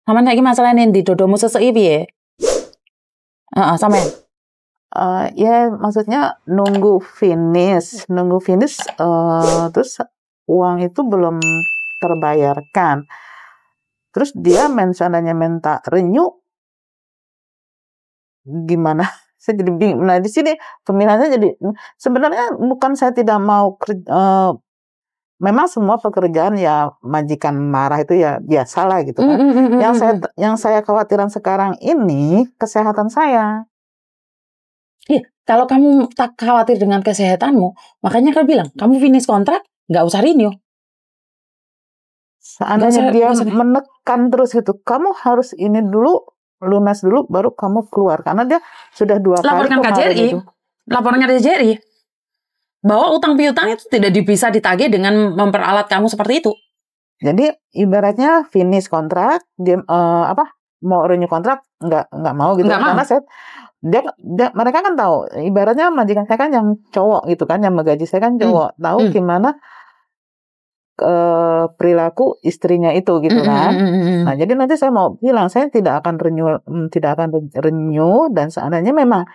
Sampean saiki masalahnya ndi dodomu seseki piye? Heeh, sampean. Ya maksudnya nunggu finish, terus uang itu belum terbayarkan. Terus dia seandainya minta renew, gimana? Saya jadi bingung. Nah di sini pemilihannya jadi sebenarnya bukan saya tidak mau memang semua pekerjaan ya majikan marah itu ya biasalah gitu kan. Yang saya khawatiran sekarang ini kesehatan saya. Iya, kalau kamu tak khawatir dengan kesehatanmu, makanya kan bilang kamu finish kontrak, nggak usah renew. Seandainya dia menekan terus gitu, kamu harus ini dulu, lunas dulu, baru kamu keluar. Karena dia sudah 2 kali laporkan kemarin KJRI, itu. Laporkan KJRI, bahwa utang piutang itu tidak bisa ditagih dengan memperalat kamu seperti itu. Jadi ibaratnya finish kontrak, dia mau renew kontrak nggak mau gitu. Karena mereka kan tahu, ibaratnya majikan saya kan yang cowok gitu kan, yang menggaji saya kan cowok, tahu gimana perilaku istrinya itu gitu kan. Nah jadi nanti saya mau bilang saya tidak akan renew dan seandainya memang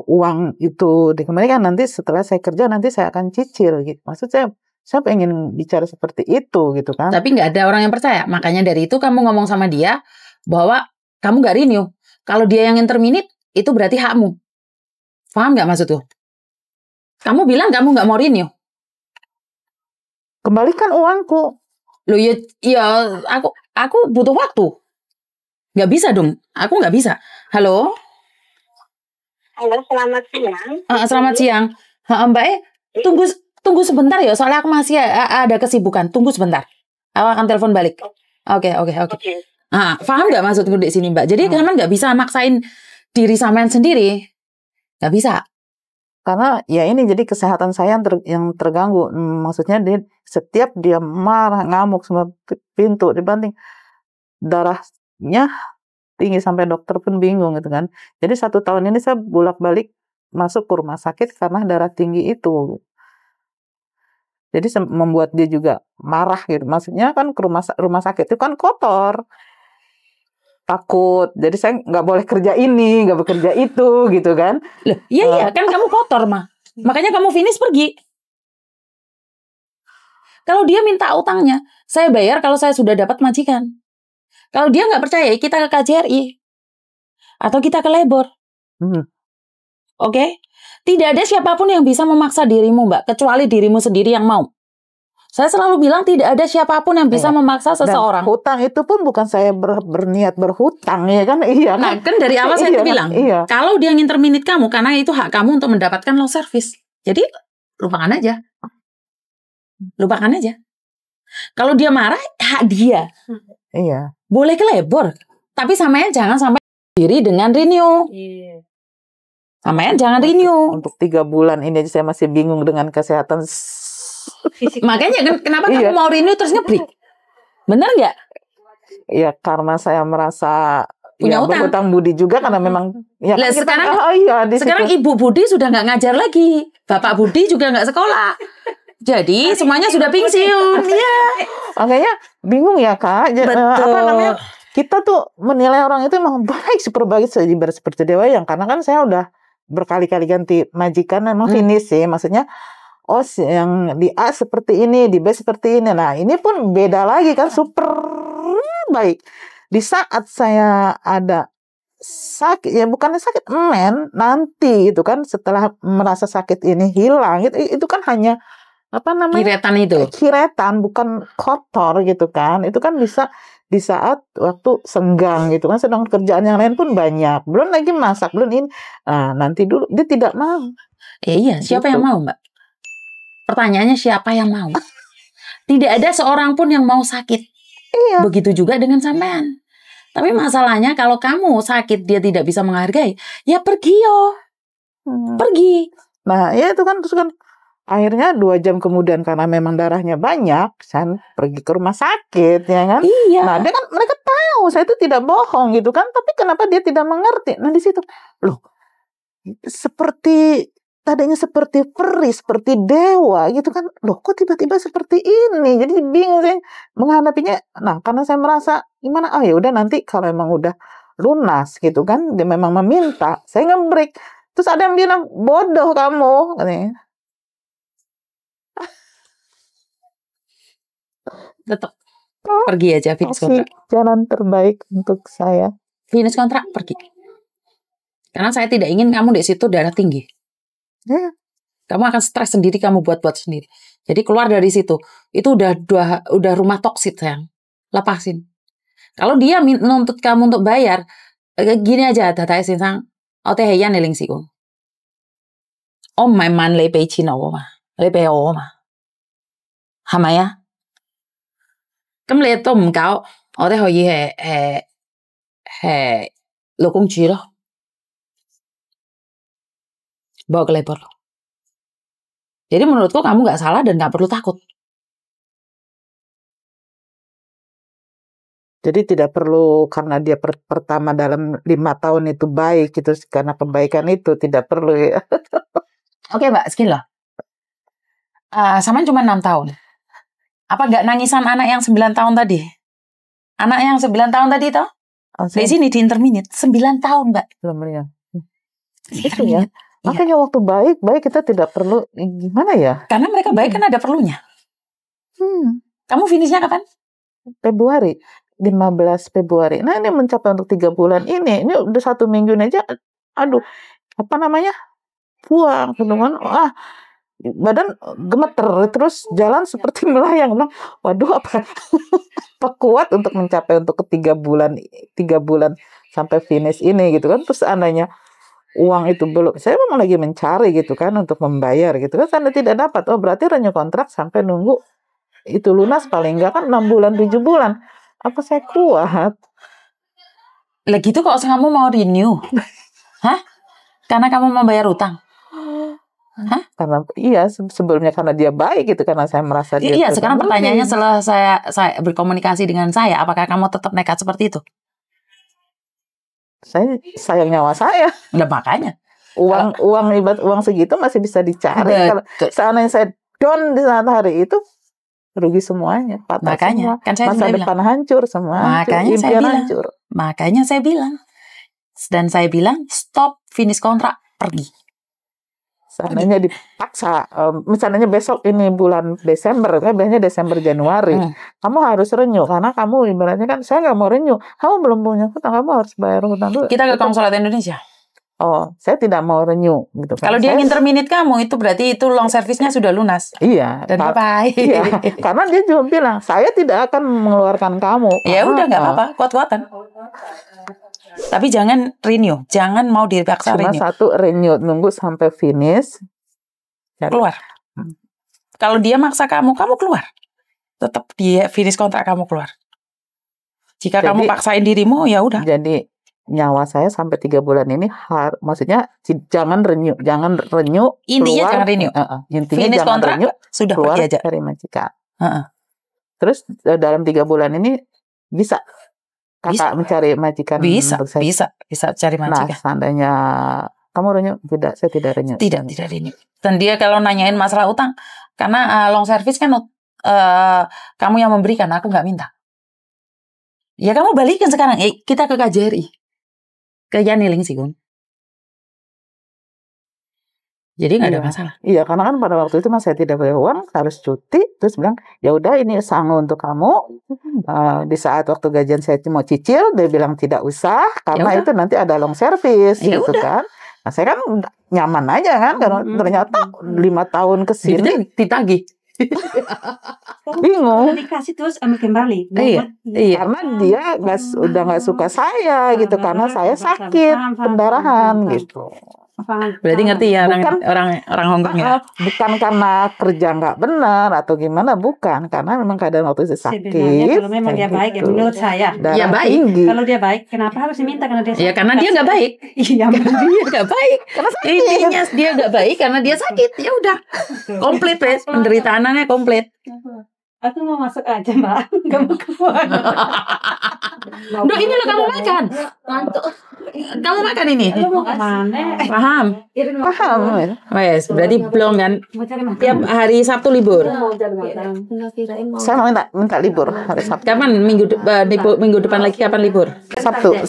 uang itu dikembalikan, nanti setelah saya kerja nanti saya akan cicil gitu. Maksud saya pengen bicara seperti itu gitu kan. Tapi nggak ada orang yang percaya, makanya dari itu kamu ngomong sama dia bahwa kamu nggak renew. Kalau dia yang terminate, itu berarti hakmu. Paham nggak maksud tuh? Kamu bilang kamu nggak mau renew. Kembalikan uangku. Loh ya aku butuh waktu. Nggak bisa dong, aku nggak bisa. Halo? Halo, selamat siang. Selamat siang. Mbak tunggu sebentar ya, soalnya aku masih ada kesibukan. Tunggu sebentar. Aku akan telepon balik. Oke. Paham nggak maksudku di sini, Mbak? Jadi kalian nggak bisa maksain diri sampean sendiri, nggak bisa. Karena ya ini jadi kesehatan saya yang terganggu. Maksudnya setiap dia marah, ngamuk sama pintu dibanting, darahnya tinggi sampai dokter pun bingung gitu kan. Jadi 1 tahun ini saya bolak-balik masuk ke rumah sakit karena darah tinggi itu. Jadi membuat dia juga marah gitu. Maksudnya kan ke rumah sakit itu kan kotor. Takut, jadi saya nggak boleh kerja ini, nggak bekerja itu, gitu kan? Loh, iya kan kamu kotor mah, makanya kamu finish pergi. Kalau dia minta utangnya, saya bayar kalau saya sudah dapat majikan. Kalau dia nggak percaya, kita ke KJRI atau kita ke labor. Oke? Tidak ada siapapun yang bisa memaksa dirimu, Mbak, kecuali dirimu sendiri yang mau. Saya selalu bilang tidak ada siapapun yang bisa memaksa seseorang. Dan hutang itu pun bukan saya berniat berhutang, ya kan? Iya. Nah, kan dari awal saya bilang, kalau dia nginterminate kamu, karena itu hak kamu untuk mendapatkan low service. Jadi, lupakan aja. Kalau dia marah, hak dia. Iya. Boleh ke labor, tapi sampean jangan sampai diri dengan renew. Sampean jangan renew. Untuk 3 bulan ini aja saya masih bingung dengan kesehatan. Makanya kenapa kamu mau renew terus nge-break? Bener nggak? Ya karena saya merasa punya utang. Berhutang budi juga karena memang ya kan sekarang situ. Ibu Budi sudah nggak ngajar lagi, Bapak Budi juga nggak sekolah, jadi semuanya sudah pensiun. Iya. Makanya bingung ya Kak. Betul. Kita tuh menilai orang itu memang baik, super baik seperti Dewa yang karena kan saya udah berkali-kali ganti majikan, memang finish sih, maksudnya yang di A seperti ini, di B seperti ini. Nah, ini pun beda lagi kan, super baik. Di saat saya ada sakit, ya bukannya sakit, nanti itu kan setelah merasa sakit ini hilang, itu kan hanya kiretan, bukan kotor gitu kan. Itu kan bisa di saat waktu senggang gitu kan, sedang kerjaan yang lain pun banyak, belum lagi masak, belum ini. Nah, nanti dulu dia tidak mau. Iya, siapa yang mau, Mbak? Pertanyaannya siapa yang mau? Tidak ada seorang pun yang mau sakit. Iya. Begitu juga dengan sampean. Tapi masalahnya kalau kamu sakit dia tidak bisa menghargai, ya pergi pergi. Nah, ya itu kan terus kan akhirnya 2 jam kemudian karena memang darahnya banyak, saya pergi ke rumah sakit, ya kan? Iya. Nah, mereka tahu saya itu tidak bohong gitu kan, tapi kenapa dia tidak mengerti? Nah, di situ loh, seperti tadinya seperti peri, seperti dewa gitu kan. Loh kok tiba-tiba seperti ini? Jadi bingung saya menghadapinya. Nah, karena saya merasa gimana? Oh ya udah nanti kalau emang udah lunas gitu kan, dia memang meminta, saya nge-break. Terus ada yang bilang, bodoh kamu katanya. Tetap pergi aja finish Opsi kontrak. jalan terbaik untuk saya. Finish kontrak pergi. Karena saya tidak ingin kamu di situ darah tinggi. Ya. Kamu akan stres sendiri, kamu buat-buat sendiri. Jadi keluar dari situ. Itu udah rumah toksit, sayang. Lepasin. Kalau dia menuntut kamu untuk bayar, gini aja, data sinsang, ote heyan neling sikun. Om mai man le pei chin o ma, le pei o ma. Hamai ya?咁你都唔搞，我哋可以係老公主咯，bawa ke labor lo. Jadi menurutku kamu nggak salah dan nggak perlu takut. Jadi tidak perlu karena dia pertama dalam 5 tahun itu baik gitu, karena kebaikan itu tidak perlu ya. Oke Mbak, segini loh. Sama cuma 6 tahun. Apa nggak nangisan anak yang 9 tahun tadi? Anak yang 9 tahun tadi toh? Di sini di intermediate 9 tahun Mbak. Belum ya. Itu ya. Makanya waktu baik kita tidak perlu gimana ya? Karena mereka baik kan ada perlunya. Kamu finishnya kapan? Februari. 15 Februari. Nah ini mencapai untuk 3 bulan ini. Ini udah 1 minggu aja. Aduh, apa namanya? Puang. Badan gemeter. Terus jalan seperti melayang. Waduh, apa kuat untuk mencapai untuk ke 3 bulan sampai finish ini gitu kan. Terus andainya uang itu belum. Saya memang lagi mencari gitu kan untuk membayar gitu kan. Anda tidak dapat. Oh berarti renew kontrak sampai nunggu itu lunas paling enggak kan 6 bulan 7 bulan. Apa saya kuat? Lah gitu kok kamu mau renew? Hah? Karena kamu mau bayar utang? Hah? Karena sebelumnya karena dia baik gitu, karena saya merasa dia. Iya, sekarang pertanyaannya setelah saya berkomunikasi dengan saya, apakah kamu tetap nekat seperti itu? Saya sayang nyawa saya. Nah, makanya. Uang segitu masih bisa dicari. Kalau seandainya saya down di saat hari itu, rugi semuanya, patah makanya, semua. Kan saya masa depan bilang. hancur semua. Makanya saya bilang. Dan saya bilang, stop finish kontrak, pergi. Seandainya dipaksa, misalnya besok ini bulan Desember, biasanya Desember Januari, kamu harus renew karena kamu ibaratnya kan saya nggak mau renew, kamu belum punya hutang, kamu harus bayar hutang dulu. Kita ke konsulat Indonesia. Oh, saya tidak mau renew gitu kan. Kalau dia ingin terminate kamu, itu berarti itu long service-nya sudah lunas. Iya. Dan bye-bye. Iya, karena dia juga bilang, saya tidak akan mengeluarkan kamu. Ya udah nggak apa-apa, kuat-kuatan. Tapi jangan renew, jangan mau dipaksa renew. Cuma satu renew, nunggu sampai finish. Keluar. Kalau dia maksa kamu keluar. Tetap dia finish kontrak kamu keluar. Jika kamu paksain dirimu, ya udah. Jadi nyawa saya sampai 3 bulan ini maksudnya jangan renew intinya keluar, jangan renew intinya finish jangan kontrak renew, sudah keluar pergi aja dari majikan. Terus dalam 3 bulan ini bisa kakak mencari majikan bisa untuk saya. bisa cari majikan. Nah seandainya kamu renew, saya tidak renew. Tidak renew. Dan dia kalau nanyain masalah utang, karena long service kan kamu yang memberikan, aku nggak minta. Ya kamu balikin sekarang, kita ke KJRI. Ke Yaniling sih, Gun. Jadi nggak ada masalah. Iya, karena kan pada waktu itu mas saya tidak punya uang, harus cuti, terus bilang ya udah ini sangu untuk kamu. Di saat waktu gajian saya mau cicil, dia bilang tidak usah, karena itu nanti ada long service, gitu kan. Nah saya kan nyaman aja kan, karena ternyata 5 tahun ke sini ditagih. Bingung. Dikasih terus ambil kembali. Iya. Karena dia udah nggak suka saya gitu, karena saya sakit pendarahan gitu. Berarti ngerti ya orang Hongkong ya? Bukan karena kerja nggak benar atau gimana, bukan, karena memang keadaan waktu itu sakit. Sebenarnya kalau memang dia baik ya menurut saya. Ya baik. Tinggi. Kalau dia baik, kenapa harus diminta karena dia sakit? Ya karena dia nggak baik. Iya, dia nggak baik. Intinya dia nggak baik karena dia sakit. Ya udah, komplit wes, penderitaannya komplit. Aku mau masuk aja mbak, nggak mau keluar. Udah ini lo kamu makan. Ngantuk. Kamu makan ini? Lu mau kemana? Paham? Paham. Wes, berarti belum kan? Mau cari makan? Tiap hari Sabtu libur. Mau cari makan. Saya minta libur hari Sabtu. Kapan minggu depan lagi kapan libur? Sabtu.